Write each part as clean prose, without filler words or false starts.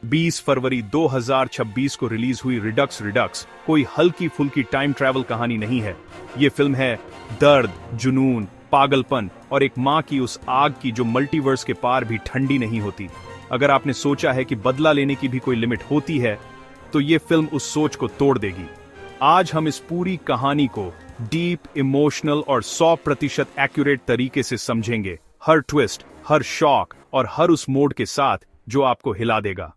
20 फरवरी 2026 को रिलीज हुई Redux Redux कोई हल्की फुल्की टाइम ट्रैवल कहानी नहीं है। ये फिल्म है दर्द, जुनून, पागलपन और एक माँ की उस आग की जो मल्टीवर्स के पार भी ठंडी नहीं होती। अगर आपने सोचा है कि बदला लेने की भी कोई लिमिट होती है, तो ये फिल्म उस सोच को तोड़ देगी। आज हम इस पूरी कहानी को डीप, इमोशनल और 100% एक्यूरेट तरीके से समझेंगे, हर ट्विस्ट, हर शॉक और हर उस मोड के साथ जो आपको हिला देगा।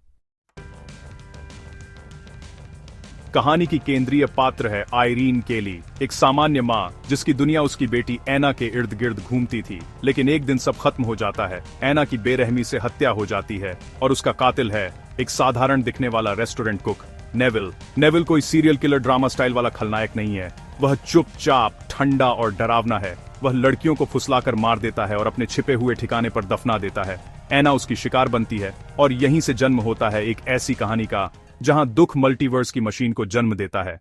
कहानी की केंद्रीय पात्र है आयरीन केली, एक सामान्य माँ जिसकी दुनिया उसकी बेटी एना के इर्द गिर्द घूमती थी। लेकिन एक दिन सब खत्म हो जाता है। एना की बेरहमी से हत्या हो जाती है और उसका कातिल है एक साधारण दिखने वाला रेस्टोरेंट कुक नेविल। नेविल कोई सीरियल किलर ड्रामा स्टाइल वाला खलनायक नहीं है। वह चुपचाप, ठंडा और डरावना है। वह लड़कियों को फुसलाकर मार देता है और अपने छिपे हुए ठिकाने पर दफना देता है। एना उसकी शिकार बनती है और यहीं से जन्म होता है एक ऐसी कहानी का जहां दुख मल्टीवर्स की मशीन को जन्म देता है।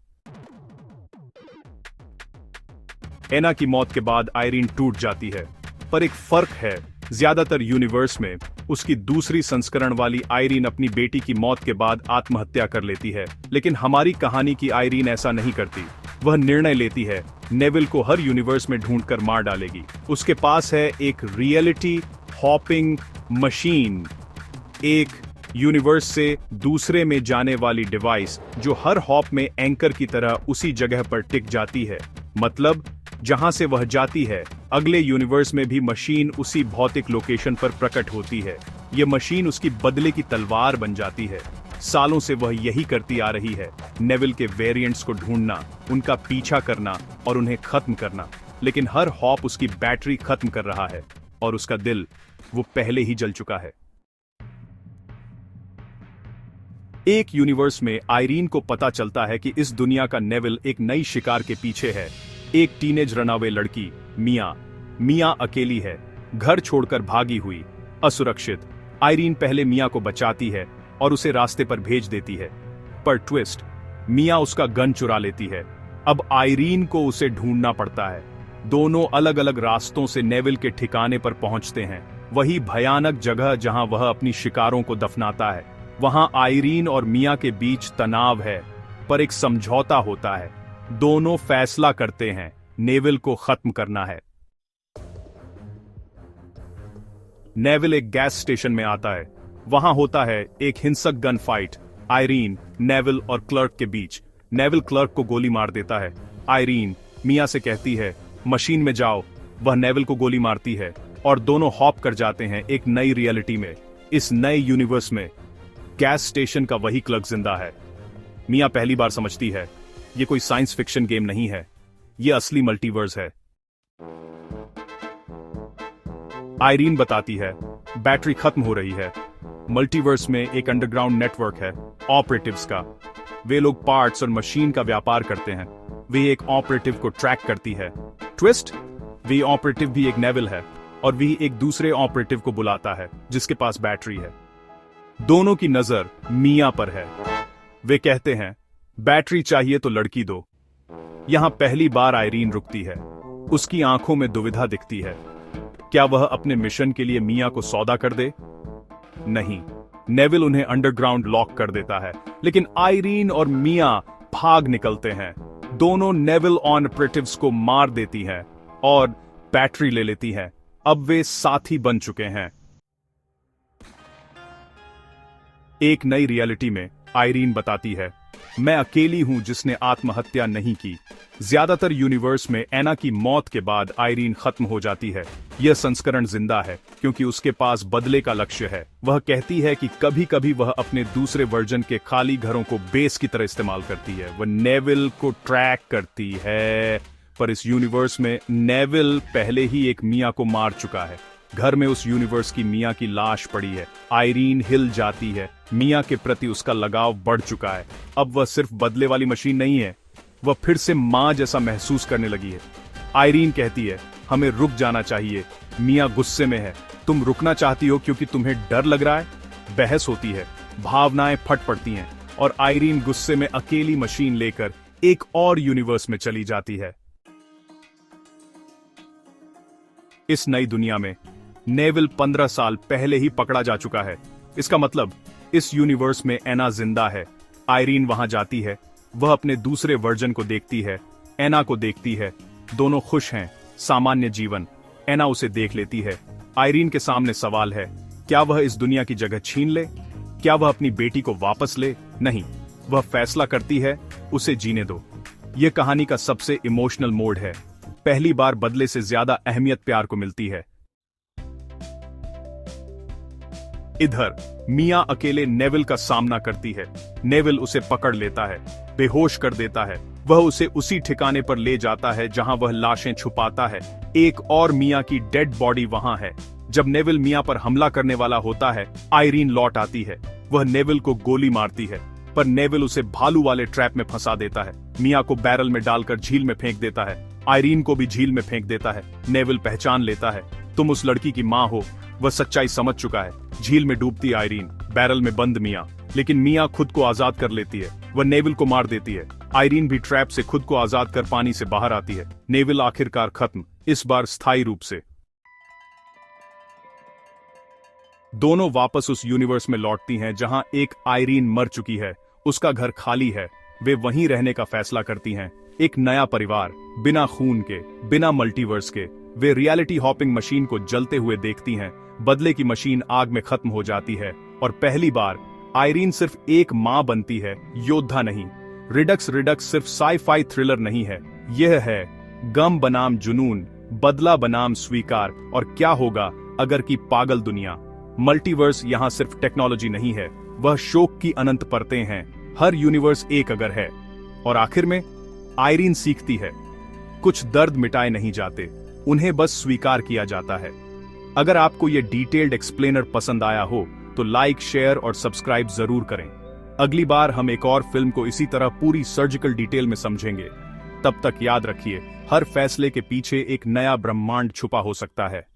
एना की मौत के बाद आयरीन टूट जाती है, पर एक फर्क है। ज्यादातर यूनिवर्स में उसकी दूसरी संस्करण वाली आयरीन अपनी बेटी की मौत के बाद आत्महत्या कर लेती है, लेकिन हमारी कहानी की आयरीन ऐसा नहीं करती। वह निर्णय लेती है नेविल को हर यूनिवर्स में ढूंढकर मार डालेगी। उसके पास है एक रियलिटी हॉपिंग मशीन, एक यूनिवर्स से दूसरे में जाने वाली डिवाइस जो हर हॉप में एंकर की तरह उसी जगह पर टिक जाती है। मतलब जहां से वह जाती है, अगले यूनिवर्स में भी मशीन उसी भौतिक लोकेशन पर प्रकट होती है। यह मशीन उसकी बदले की तलवार बन जाती है। सालों से वह यही करती आ रही है, नेविल के वेरिएंट्स को ढूंढना, उनका पीछा करना और उन्हें खत्म करना। लेकिन हर हॉप उसकी बैटरी खत्म कर रहा है और उसका दिल वो पहले ही जल चुका है। एक यूनिवर्स में आयरीन को पता चलता है कि इस दुनिया का नेविल एक नई शिकार के पीछे है। एक टीनेज रनअवे लड़की मिया। मिया अकेली है, घर छोड़कर भागी हुई, असुरक्षित। आयरीन पहले मिया को बचाती है और उसे रास्ते पर भेज देती है, पर ट्विस्ट, मिया उसका गन चुरा लेती है। अब आयरीन को उसे ढूंढना पड़ता है। दोनों अलग अलग रास्तों से नेविल के ठिकाने पर पहुंचते हैं, वही भयानक जगह जहां वह अपनी शिकारों को दफनाता है। वहां आयरीन और मिया के बीच तनाव है, पर एक समझौता होता है। दोनों फैसला करते हैं नेविल को खत्म करना है। नेविल एक गैस स्टेशन में आता है। वहां होता है एक हिंसक गन फाइट आयरीन, नेविल और क्लर्क के बीच। नेविल क्लर्क को गोली मार देता है। आयरीन मिया से कहती है मशीन में जाओ। वह नेविल को गोली मारती है और दोनों हॉप कर जाते हैं एक नई रियलिटी में। इस नए यूनिवर्स में गैस स्टेशन का वही क्लर्क जिंदा है। मिया पहली बार समझती है ये कोई साइंस फिक्शन गेम नहीं है, ये असली मल्टीवर्स है। आयरीन बताती है बैटरी खत्म हो रही है। मल्टीवर्स में एक अंडरग्राउंड नेटवर्क है ऑपरेटिव्स का। वे लोग पार्ट्स और मशीन का व्यापार करते हैं। वे एक ऑपरेटिव को ट्रैक करती है। ट्विस्ट, वे ऑपरेटिव भी एक नेविल है और वे एक दूसरे ऑपरेटिव को बुलाता है जिसके पास बैटरी है। दोनों की नजर मिया पर है। वे कहते हैं बैटरी चाहिए तो लड़की दो। यहां पहली बार आयरीन रुकती है। उसकी आंखों में दुविधा दिखती है। क्या वह अपने मिशन के लिए मिया को सौदा कर दे? नहीं, नेविल उन्हें अंडरग्राउंड लॉक कर देता है, लेकिन आयरीन और मिया भाग निकलते हैं। दोनों नेविल ऑपरेटिव्स को मार देती हैं और बैटरी ले लेती हैं। अब वे साथी बन चुके हैं। एक नई रियलिटी में आयरीन बताती है मैं अकेली हूं जिसने आत्महत्या नहीं की। ज्यादातर यूनिवर्स में एना की मौत के बाद आयरीन खत्म हो जाती है। यह संस्करण जिंदा है क्योंकि उसके पास बदले का लक्ष्य है। वह कहती है कि कभी कभी वह अपने दूसरे वर्जन के खाली घरों को बेस की तरह इस्तेमाल करती है। वह नेविल को ट्रैक करती है, पर इस यूनिवर्स में नेविल पहले ही एक मिया को मार चुका है। घर में उस यूनिवर्स की मिया की लाश पड़ी है। आयरीन हिल जाती है। मिया के प्रति उसका लगाव बढ़ चुका है। अब वह सिर्फ बदले वाली मशीन नहीं है, वह फिर से मां जैसा महसूस करने लगी है। आयरीन कहती है हमें रुक जाना चाहिए। मिया गुस्से में है, तुम रुकना चाहती हो क्योंकि तुम्हें डर लग रहा है। बहस होती है, भावनाएं फट पड़ती हैं और आयरीन गुस्से में अकेली मशीन लेकर एक और यूनिवर्स में चली जाती है। इस नई दुनिया में नेविल 15 साल पहले ही पकड़ा जा चुका है। इसका मतलब इस यूनिवर्स में एना जिंदा है। आयरीन वहां जाती है, वह अपने दूसरे वर्जन को देखती है, एना को देखती है, दोनों खुश हैं, सामान्य जीवन। एना उसे देख लेती है। आयरीन के सामने सवाल है, क्या वह इस दुनिया की जगह छीन ले? क्या वह अपनी बेटी को वापस ले? नहीं, वह फैसला करती है, उसे जीने दो। यह कहानी का सबसे इमोशनल मोड है। पहली बार बदले से ज्यादा अहमियत प्यार को मिलती है। इधर मिया अकेले नेविल का सामना करती है। नेविल उसे पकड़ लेता है, बेहोश कर देता है। वह उसे उसी ठिकाने पर ले जाता है जहां वह लाशें छुपाता है। एक और मिया की डेड बॉडी वहां है। जब नेविल मिया पर हमला करने वाला होता है, आयरीन लौट आती है। वह नेविल को गोली मारती है, पर नेविल उसे भालू वाले ट्रैप में फंसा देता है। मिया को बैरल में डालकर झील में फेंक देता है। आयरीन को भी झील में फेंक देता है। नेविल पहचान लेता है, तुम उस लड़की की मां हो। वह सच्चाई समझ चुका है। झील में डूबती आयरीन, बैरल में बंद मिया, लेकिन मिया खुद को आजाद कर लेती है। वह नेविल को मार देती है। आयरीन भी ट्रैप से खुद को आजाद कर पानी से बाहर आती है। नेविल आखिरकार खत्म, इस बार स्थायी रूप से। दोनों वापस उस यूनिवर्स में लौटती हैं जहां एक आयरीन मर चुकी है। उसका घर खाली है। वे वहीं रहने का फैसला करती हैं। एक नया परिवार, बिना खून के, बिना मल्टीवर्स के। वे रियलिटी हॉपिंग मशीन को जलते हुए देखती हैं। बदले की मशीन आग में खत्म हो जाती है और पहली बार आयरीन सिर्फ एक मां बनती है, योद्धा नहीं। रिडक्स सिर्फ साई-फाई थ्रिलर नहीं है, यह है गम बनाम जुनून, बदला बनाम स्वीकार, और क्या होगा अगर की पागल दुनिया। मल्टीवर्स यहां सिर्फ टेक्नोलॉजी नहीं है, वह शोक की अनंत परतें हैं। हर यूनिवर्स एक अगर है। और आखिर में आयरीन सीखती है, कुछ दर्द मिटाए नहीं जाते, उन्हें बस स्वीकार किया जाता है। अगर आपको यह डिटेल्ड एक्सप्लेनर पसंद आया हो तो लाइक, शेयर और सब्सक्राइब जरूर करें। अगली बार हम एक और फिल्म को इसी तरह पूरी सर्जिकल डिटेल में समझेंगे। तब तक याद रखिए, हर फैसले के पीछे एक नया ब्रह्मांड छुपा हो सकता है।